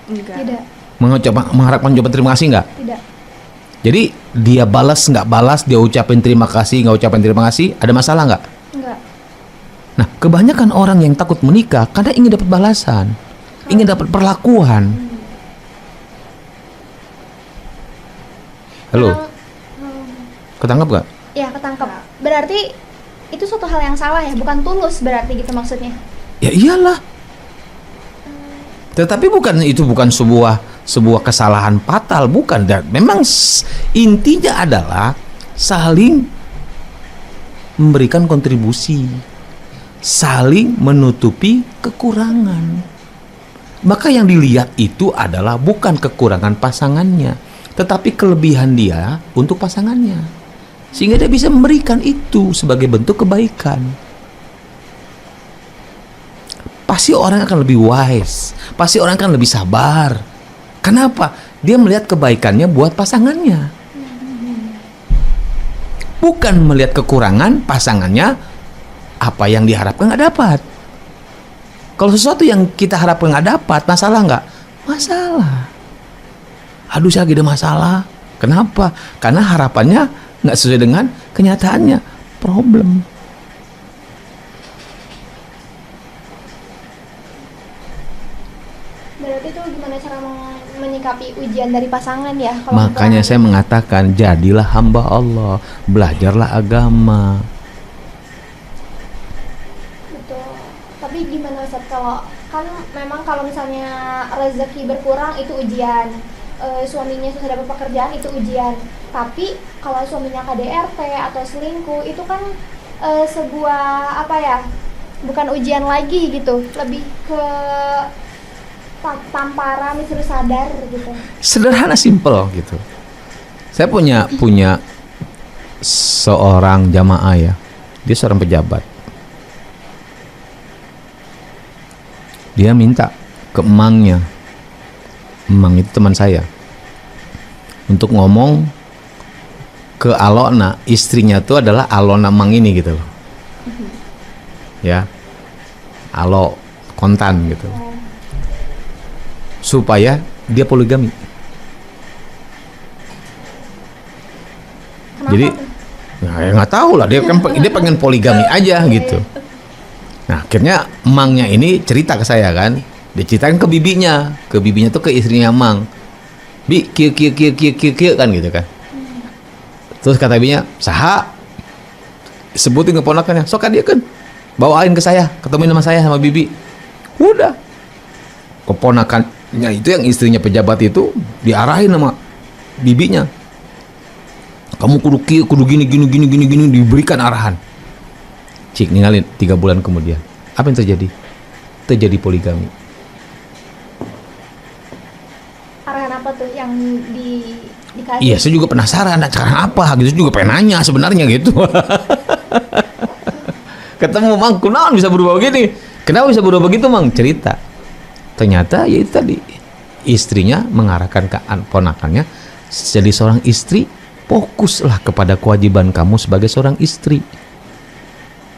Enggak. Tidak, Mengharapkan jawaban terima kasih nggak? tidak. Jadi dia balas nggak balas, dia ucapin terima kasih nggak ucapin terima kasih, ada masalah nggak? Enggak. Nah, kebanyakan orang yang takut menikah karena ingin dapat balasan, ingin dapat perlakuan. Halo, ketangkap nggak? Ya, ketangkep. Berarti itu suatu hal yang salah ya, bukan tulus berarti gitu maksudnya. Ya iyalah. Tetapi bukan sebuah kesalahan fatal, bukan. Dan memang intinya adalah saling memberikan kontribusi, saling menutupi kekurangan. Maka yang dilihat itu adalah bukan kekurangan pasangannya, tetapi kelebihan dia untuk pasangannya, sehingga dia bisa memberikan itu sebagai bentuk kebaikan. Pasti orang akan lebih wise, pasti orang akan lebih sabar. Kenapa? Dia melihat kebaikannya buat pasangannya, bukan melihat kekurangan pasangannya. Apa yang diharapkan nggak dapat. Kalau sesuatu yang kita harapkan nggak dapat, masalah nggak? Masalah. Aduh, saya lagi ada masalah. Kenapa? Karena harapannya nggak sesuai dengan kenyataannya. Problem. Berarti itu gimana cara menyikapi ujian dari pasangan ya? Makanya saya mengatakan, jadilah hamba Allah, belajarlah agama. Betul. Tapi gimana Ustaz, kalau kan memang kalau misalnya rezeki berkurang itu ujian, suaminya susah dapat pekerjaan itu ujian. Tapi kalau suaminya KDRT atau selingkuh itu kan sebuah apa ya? Bukan ujian lagi gitu, lebih ke tamparan disuruh sadar gitu. Sederhana, simple gitu. Saya punya seorang jamaah ya, dia seorang pejabat. Dia minta ke emangnya, emang itu teman saya, untuk ngomong ke Alona, istrinya tuh adalah Alona Mang ini gitu loh. Ya, Alo kontan gitu, supaya dia poligami. Kenapa Jadi tuh? nah, ya nggak tahu lah, dia kan dia pengen poligami aja gitu. Nah, akhirnya emangnya ini cerita ke saya kan, dia ceritain ke bibinya tuh ke istrinya Mang. Bi, kieu kan gitu kan. Terus kata bibinya, saha? Sebutin keponakannya, sok dia kan bawain ke saya, ketemuin sama saya sama bibi. Udah. Keponakannya itu yang istrinya pejabat itu diarahin sama bibinya. Kamu kudu gini, diberikan arahan. Cik ninggalin 3 bulan kemudian. Apa yang terjadi? Terjadi poligami. Arahan apa tuh yang dikasih? Iya, saya juga penasaran. Nah, sekarang apa? Gitu juga pengen nanya sebenarnya gitu. Ketemu Mang, kunaon bisa berubah begini? Kenapa bisa berubah begitu Mang? Cerita. Ternyata ya itu tadi, istrinya mengarahkan ke ponakannya, jadi seorang istri, fokuslah kepada kewajiban kamu sebagai seorang istri.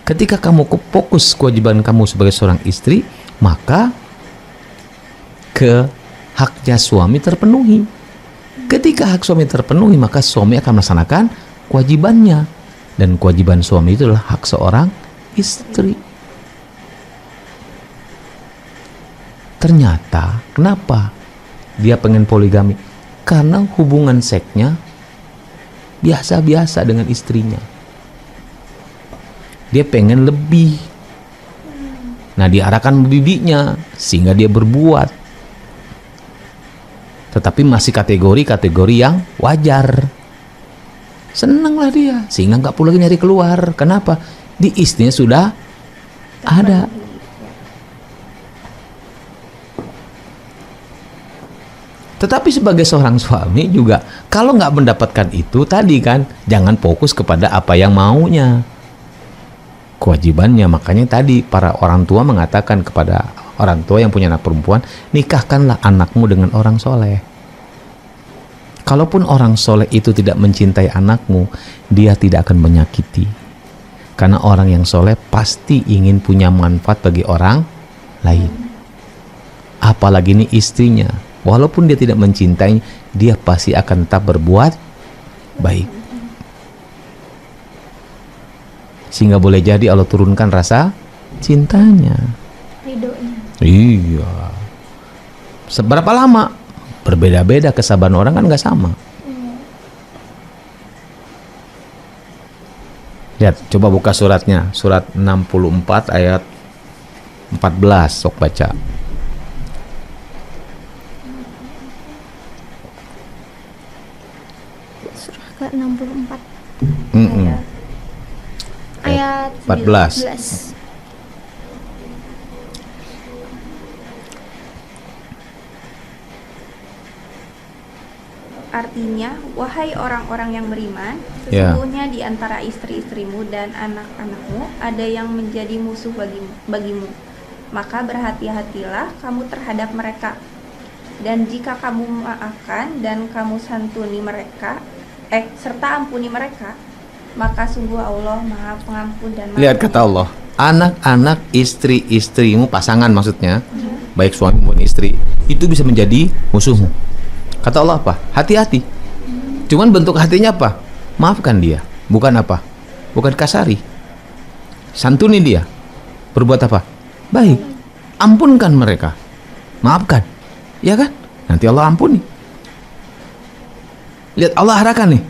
Ketika kamu fokus kewajiban kamu sebagai seorang istri, maka haknya suami terpenuhi. Ketika hak suami terpenuhi, maka suami akan melaksanakan kewajibannya. Dan kewajiban suami itu adalah hak seorang istri. Ternyata, kenapa dia pengen poligami? Karena hubungan seksnya biasa-biasa dengan istrinya. Dia pengen lebih. Nah, diarahkan bibinya sehingga dia berbuat. Tetapi masih kategori yang wajar. Senanglah dia sehingga nggak perlu lagi nyari keluar. Kenapa? Di istrinya sudah ada. Tetapi sebagai seorang suami juga, kalau nggak mendapatkan itu tadi kan, jangan fokus kepada apa yang maunya, kewajibannya. Makanya tadi para orang tua mengatakan kepada orang tua yang punya anak perempuan, nikahkanlah anakmu dengan orang soleh. Kalaupun orang soleh itu tidak mencintai anakmu, dia tidak akan menyakiti. Karena orang yang soleh pasti ingin punya manfaat bagi orang lain. Apalagi ini istrinya. Walaupun dia tidak mencintai, dia pasti akan tetap berbuat baik. Sehingga boleh jadi Allah turunkan rasa cintanya. Ridhonya. Iya. Seberapa lama? Berbeda-beda, kesabaran orang kan nggak sama. Lihat, coba buka suratnya. Surat 64 ayat 14, sok baca. Surah ke-64 Mm-mm. ayat 14. 11. Artinya, wahai orang-orang yang beriman, Ya. sesungguhnya di antara istri-istrimu dan anak-anakmu ada yang menjadi musuh bagimu. Maka berhati-hatilah kamu terhadap mereka. Dan jika kamu maafkan dan kamu santuni mereka, serta ampuni mereka, maka sungguh Allah Maha Pengampun dan Maha Lihat kata Allah, anak-anak istri-istrimu, pasangan maksudnya, baik suami maupun istri, itu bisa menjadi musuhmu. Kata Allah apa? Hati-hati. Cuman bentuk hatinya apa? Maafkan dia. Bukan apa? Bukan kasari. Santuni dia. Berbuat apa? Baik. Ampunkan mereka. Maafkan. Ya kan? Nanti Allah ampuni. Lihat Allah arahkan nih.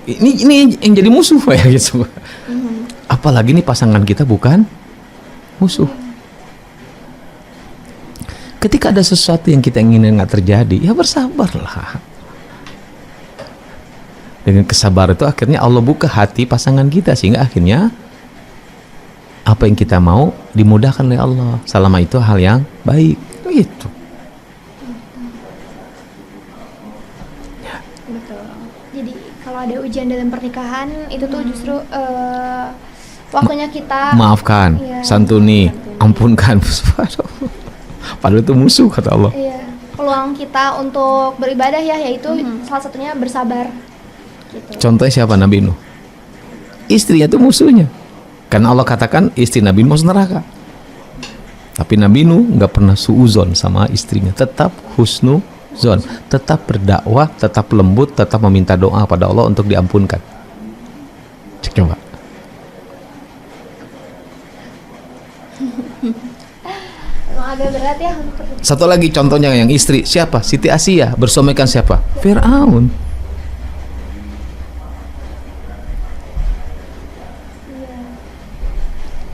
Ini yang jadi musuh ya gitu. Apalagi nih pasangan kita bukan musuh. Ketika ada sesuatu yang kita ingin nggak terjadi, ya bersabarlah. Dengan kesabaran itu akhirnya Allah buka hati pasangan kita sehingga akhirnya apa yang kita mau dimudahkan oleh Allah. Selama itu hal yang baik. Itu. Betul. Jadi kalau ada ujian dalam pernikahan itu tuh justru waktunya kita Maafkan, Iya. santuni, ampunkan. Padahal itu musuh kata Allah. Iya, peluang kita untuk beribadah ya, yaitu salah satunya bersabar. Gitu. Contohnya siapa? Nabi Nuh. Istrinya itu musuhnya. Karena Allah katakan istri Nabi Nuh masuk neraka. Tapi Nabi Nuh nggak pernah suuzon sama istrinya. Tetap husnuzon. Tetap berdakwah, tetap lembut, tetap meminta doa pada Allah untuk diampunkan. Cek coba. Emang agak berat ya untuk Satu lagi contohnya yang istri. Siapa? Siti Asia. Bersuamikan siapa? Fir'aun.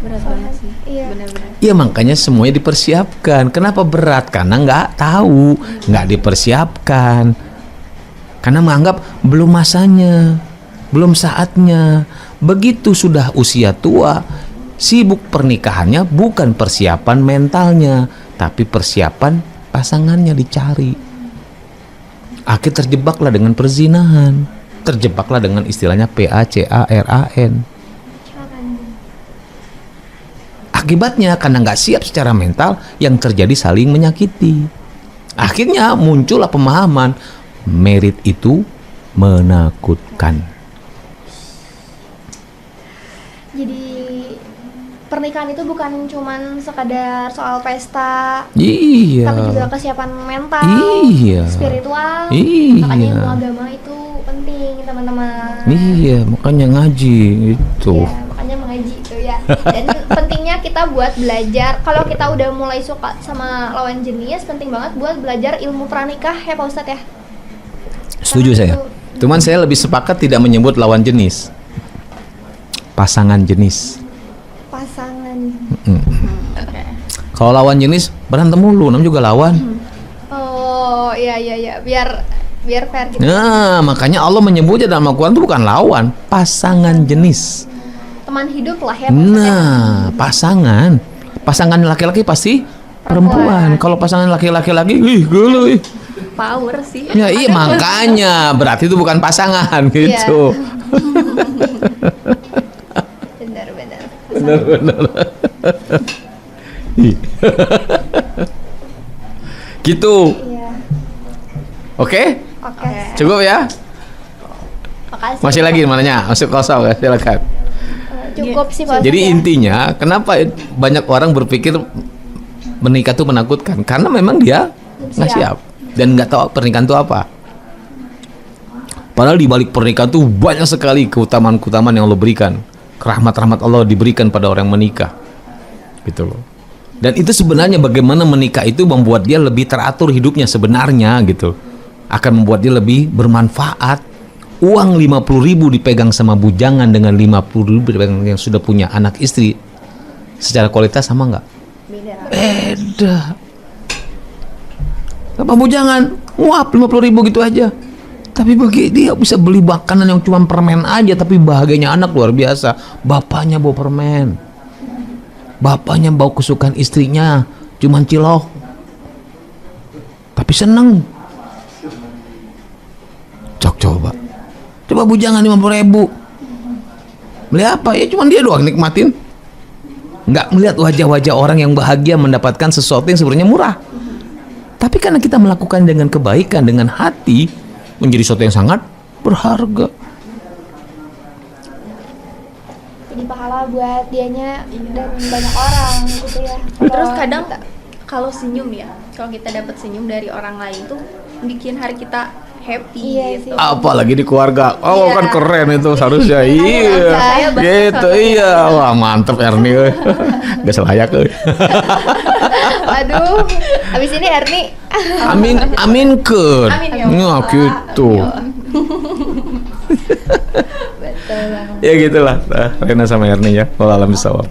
Berat banget sih. Iya. Benar-benar. Ya makanya semuanya dipersiapkan. Kenapa berat? Karena nggak tahu, nggak dipersiapkan. Karena menganggap belum masanya, belum saatnya. Begitu sudah usia tua, sibuk pernikahannya bukan persiapan mentalnya, tapi persiapan pasangannya dicari. Akhir terjebaklah dengan perzinahan, terjebaklah dengan istilahnya PACARAN. Akibatnya karena nggak siap secara mental, yang terjadi saling menyakiti. Akhirnya muncullah pemahaman merit itu menakutkan. Jadi pernikahan itu bukan cuman sekadar soal pesta, Iya. tapi juga kesiapan mental, Iya. spiritual. Iya. Makanya ilmu agama itu penting, teman-teman. Iya, makanya ngaji itu. Ya, makanya mengaji itu ya. Dan pentingnya kita buat belajar. Kalau kita udah mulai suka sama lawan jenis, penting banget buat belajar ilmu pranikah ya Pak Ustadz ya. Setuju Karena saya. itu- Cuman saya lebih sepakat tidak menyebut lawan jenis. Pasangan jenis. Pasangan. Oke. Kalau lawan jenis berantem mulu, namanya juga lawan. Oh iya iya iya, biar fair gitu. Nah, makanya Allah menyebutnya dalam Al-Quran itu bukan lawan, pasangan jenis. Teman hidup lah ya Pak Ustadz ya. Nah, pasangan. Pasangan laki-laki pasti perempuan. Kalau pasangan laki-laki lagi, ih, gelo, ih. Power sih. Ya iya makanya berarti itu bukan pasangan gitu. Benar-benar. Benar-benar. Ih. Gitu. Iya. Oke? Oke. Cukup ya? Makasih. Masih lagi mananya? Masih kosong ya? Silakan. Cukup sih Pak Ustadz Jadi ya. intinya kenapa banyak orang berpikir menikah itu menakutkan? Karena memang dia nggak siap dan nggak tahu pernikahan itu apa. Padahal di balik pernikahan itu banyak sekali keutamaan-keutamaan yang Allah berikan, rahmat-rahmat Allah diberikan pada orang yang menikah, gitu loh. Dan itu sebenarnya bagaimana menikah itu membuat dia lebih teratur hidupnya sebenarnya, gitu. Akan membuat dia lebih bermanfaat. Uang 50.000 dipegang sama bujangan dengan 50.000 dipegang yang sudah punya anak istri, secara kualitas sama nggak? Beda. Apa bujangan? Wah, 50.000 gitu aja. Tapi bagi dia bisa beli makanan yang cuma permen aja, tapi bahagianya anak luar biasa. Bapaknya bawa permen, bapaknya bawa kesukaan istrinya, cuman cilok, tapi seneng. Coba bujangan 50.000. Beli apa? Ya cuman dia doang nikmatin. Nggak melihat wajah-wajah orang yang bahagia mendapatkan sesuatu yang sebenarnya murah. Tapi karena kita melakukan dengan kebaikan, dengan hati, menjadi sesuatu yang sangat berharga. Jadi pahala buat dianya dan banyak orang gitu ya. Terus Kalau kadang kita- kalau senyum ya, kalau kita dapat senyum dari orang lain tuh bikin hari kita happy Iya gitu. sih. Apalagi di keluarga. Oh, Iya. kan keren itu seharusnya. Iya. Saya bahas Gitu, sesuatu iya. Wah, mantep Ernie. euy. Gak selayak euy. Waduh, habis ini Erni Aminkeun. Amin ya Nah, gitu. betul banget. Ya gitulah. Nah, Rena sama Ernie ya. Walau alam bisawab.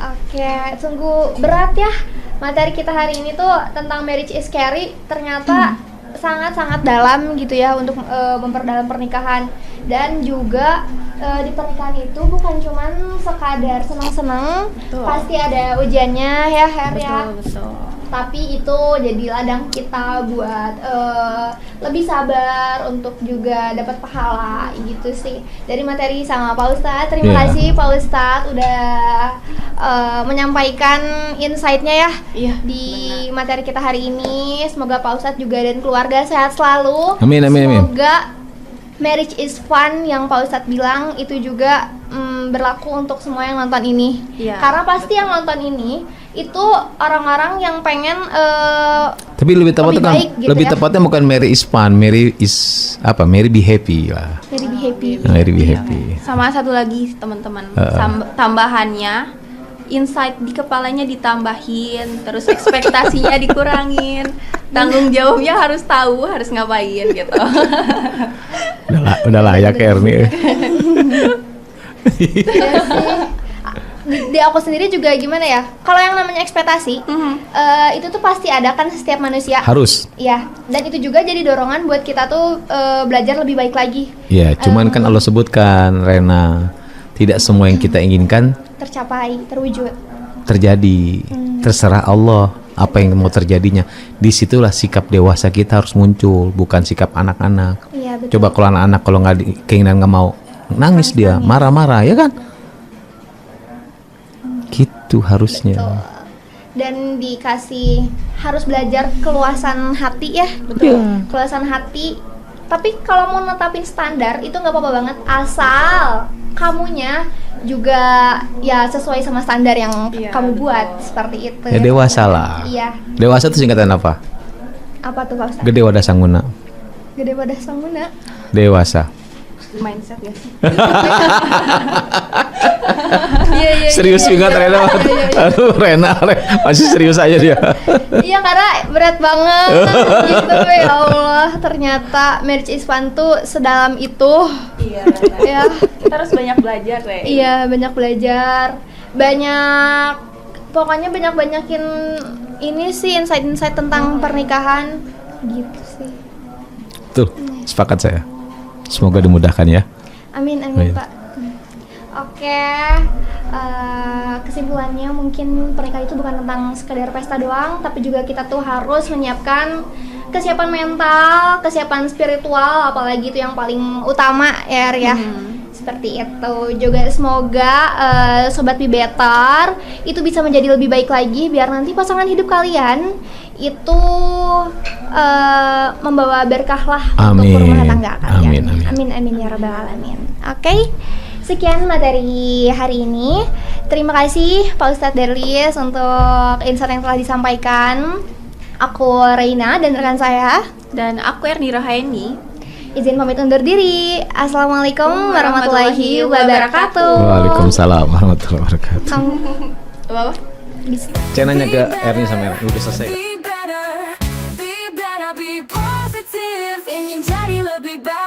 Oke, sungguh berat ya materi kita hari ini tuh tentang marriage is scary. Ternyata sangat-sangat dalam gitu ya untuk memperdalam pernikahan. Dan juga di pernikahan itu bukan cuman sekadar senang-senang, Betul. pasti ada ujiannya ya Her ya. Betul. Tapi itu jadi ladang kita buat lebih sabar untuk juga dapat pahala gitu sih. Dari materi sama Pak Ustadz, terima Iya. kasih Pak Ustadz udah menyampaikan insight-nya ya Iya. di materi kita hari ini. Semoga Pak Ustadz juga dan keluarga sehat selalu. Amin, amin, amin. Semoga marriage is fun yang Pak Ustadz bilang itu juga berlaku untuk semua yang nonton ini. Iya, Karena pasti yang nonton ini itu orang-orang yang pengen Tapi lebih tepatnya Lebih kan, baik gitu lebih ya. tepatnya bukan Mary is fun, Mary is apa? Mary be happy lah. jadi be happy. Mary be happy. Sama satu lagi teman-teman, tambahannya insight di kepalanya ditambahin, terus ekspektasinya dikurangin, tanggung jawabnya harus tahu harus ngapain gitu. Udah layak ya Ernie. Iya sih. Di aku sendiri juga gimana ya? Kalau yang namanya ekspektasi, itu tuh pasti ada kan setiap manusia. Harus. Iya. Dan itu juga jadi dorongan buat kita tuh belajar lebih baik lagi, Ya, cuman kan Allah sebutkan Rena, tidak semua yang kita inginkan tercapai, terwujud. terjadi. Terserah Allah apa yang mau terjadinya. Disitulah sikap dewasa kita harus muncul, bukan sikap anak-anak. Iya betul. Coba kalau anak-anak kalau nggak keinginan nggak mau, nangis dia, marah-marah, ya kan? Gitu harusnya. Betul. Dan dikasih harus belajar keluasan hati ya. Betul. Keluasan hati. Tapi kalau mau netapin standar itu nggak apa-apa banget, asal kamunya juga ya sesuai sama standar yang Iya, kamu betul. buat seperti itu. Ya dewasa lah. Iya. Dewasa itu singkatan apa? Apa tuh Pak Ustadz? Gede wadah sangguna. Gede wadah sangguna. Dewasa. Mindset ya sih. Iya iya. Serius iya, banget iya, Rena. iya, iya, iya. Aduh Rena masih serius aja dia. Iya karena berat banget gitu ya Allah, ternyata Marriage is Fun tuh sedalam itu. Iya. Ya. Kita harus banyak belajar, Re. Iya, banyak belajar. Banyak pokoknya banyakin ini sih insight-insight tentang pernikahan gitu sih. Tuh, sepakat saya. Semoga dimudahkan ya. Amin Amin. amin Pak. Oke, kesimpulannya mungkin pernikahan itu bukan tentang sekedar pesta doang, tapi juga kita tuh harus menyiapkan kesiapan mental, kesiapan spiritual, apalagi itu yang paling utama ya Ria. Seperti itu juga semoga sobat Be Better itu bisa menjadi lebih baik lagi biar nanti pasangan hidup kalian itu membawa berkah lah untuk Amin. rumah tangga kalian. Amin, amin. Amin amin ya rabbal alamin. Oke. Sekian materi hari ini. Terima kasih Pak Ustadz Derlis untuk insight yang telah disampaikan. Aku Reina dan rekan saya Dan aku Erni Rohaini. izin pamit undur diri. Assalamualaikum warahmatullahi wabarakatuh. Waalaikumsalam warahmatullahi wabarakatuh. Apa? Saya nanya ke Erni sama Erni, udah selesai. Be better, be positive, ingin jadi lebih baik.